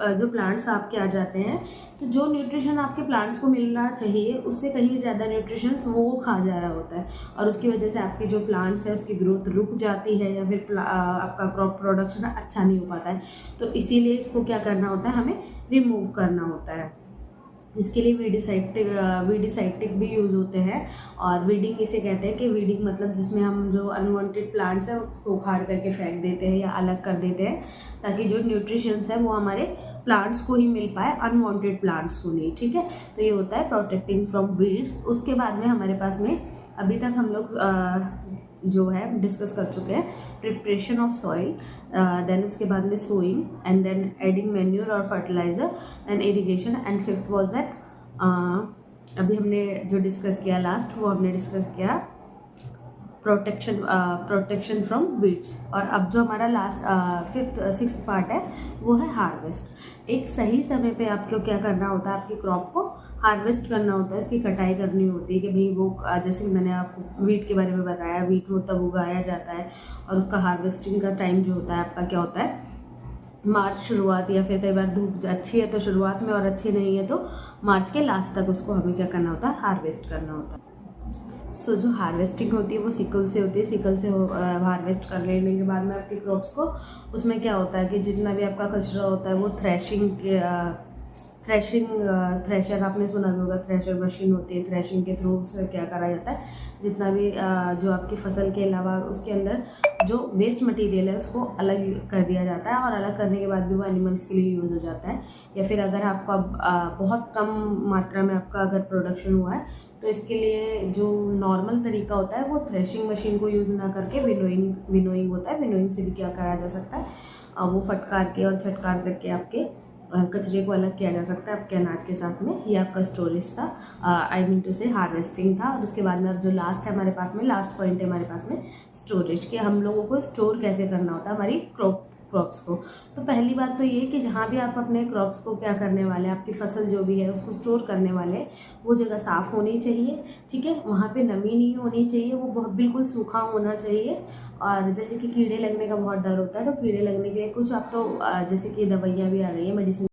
जो प्लांट्स आपके आ जाते हैं, तो जो न्यूट्रिशन आपके प्लांट्स को मिलना चाहिए उससे कहीं ज़्यादा न्यूट्रिशन वो खा जा रहा होता है, और उसकी वजह से आपके जो प्लांट्स है उसकी ग्रोथ रुक जाती है, या फिर आपका क्रॉप प्रोडक्शन अच्छा नहीं हो पाता है। तो इसीलिए इसको क्या करना होता है, हमें रिमूव करना होता है। इसके लिए वीडिसाइक्टिक भी यूज़ होते हैं, और वीडिंग इसे कहते हैं कि वीडिंग मतलब जिसमें हम जो अनवांटेड प्लांट्स हैं उसको उखाड़ करके फेंक देते हैं या अलग कर देते हैं, ताकि जो न्यूट्रिशंस है वो हमारे प्लांट्स को ही मिल पाए, अनवांटेड प्लांट्स को नहीं। ठीक है, तो ये होता है प्रोटेक्टिंग फ्रॉम वीड्स। उसके बाद में हमारे पास में अभी तक हम लोग जो है डिस्कस कर चुके हैं प्रिपरेशन ऑफ सॉइल, देन उसके बाद में sowing, and then adding manure और fertiliser, and irrigation, and fifth was that अभी हमने जो डिस्कस किया लास्ट, वो हमने डिस्कस किया प्रोटेक्शन फ्रॉम वीड्स। और अब जो हमारा लास्ट सिक्स्थ पार्ट है वो है हार्वेस्ट। एक सही समय पे आपको क्या करना होता है, आपकी क्रॉप को हार्वेस्ट करना होता है, उसकी कटाई करनी होती है कि भाई वो जैसे मैंने आपको वीट के बारे में बताया, वीट वो तब उगाया जाता है, और उसका हार्वेस्टिंग का टाइम जो होता है आपका क्या होता है, मार्च शुरुआत, या फिर कई बार धूप अच्छी है तो शुरुआत में और अच्छी नहीं है तो मार्च के लास्ट तक उसको हमें क्या करना होता है, हार्वेस्ट करना होता है। सो जो हार्वेस्टिंग होती है वो सिकल से होती है। सिकल से हार्वेस्ट कर लेने के बाद में आपके क्रॉप्स को, उसमें क्या होता है कि जितना भी आपका कचरा होता है वो थ्रेशर आपने सुना भी होगा, थ्रेशर मशीन होती है, थ्रेशिंग के थ्रू उसमें क्या करा जाता है, जितना भी जो आपकी फसल के अलावा उसके अंदर जो वेस्ट मटेरियल है उसको अलग कर दिया जाता है, और अलग करने के बाद भी वो एनिमल्स के लिए यूज़ हो जाता है। या फिर अगर आपका बहुत कम मात्रा में आपका अगर प्रोडक्शन हुआ है तो इसके लिए जो नॉर्मल तरीका होता है वो थ्रेशिंग मशीन को यूज़ ना करके विनोइंग होता है। विनोइंग से भी क्या करा जा सकता है, वो फटकार के और छटकार करके आपके कचरे को अलग किया जा सकता है आपके अनाज के साथ में। ये आपका स्टोरेज था, आई मीन टू से हार्वेस्टिंग था। और उसके बाद में अब जो लास्ट है हमारे पास में, लास्ट पॉइंट है हमारे पास में स्टोरेज, कि हम लोगों को स्टोर कैसे करना होता है हमारी क्रॉप्स को। तो पहली बात तो ये कि जहाँ भी आप अपने क्रॉप्स को क्या करने वाले हैं, आपकी फसल जो भी है उसको स्टोर करने वाले हैं, वो जगह साफ़ होनी चाहिए। ठीक है, वहाँ पे नमी नहीं होनी चाहिए, वो बहुत बिल्कुल सूखा होना चाहिए। और जैसे कि कीड़े लगने का बहुत डर होता है, तो कीड़े लगने के लिए कुछ आप तो जैसे कि दवाइयाँ भी आ गई है, मेडिसिन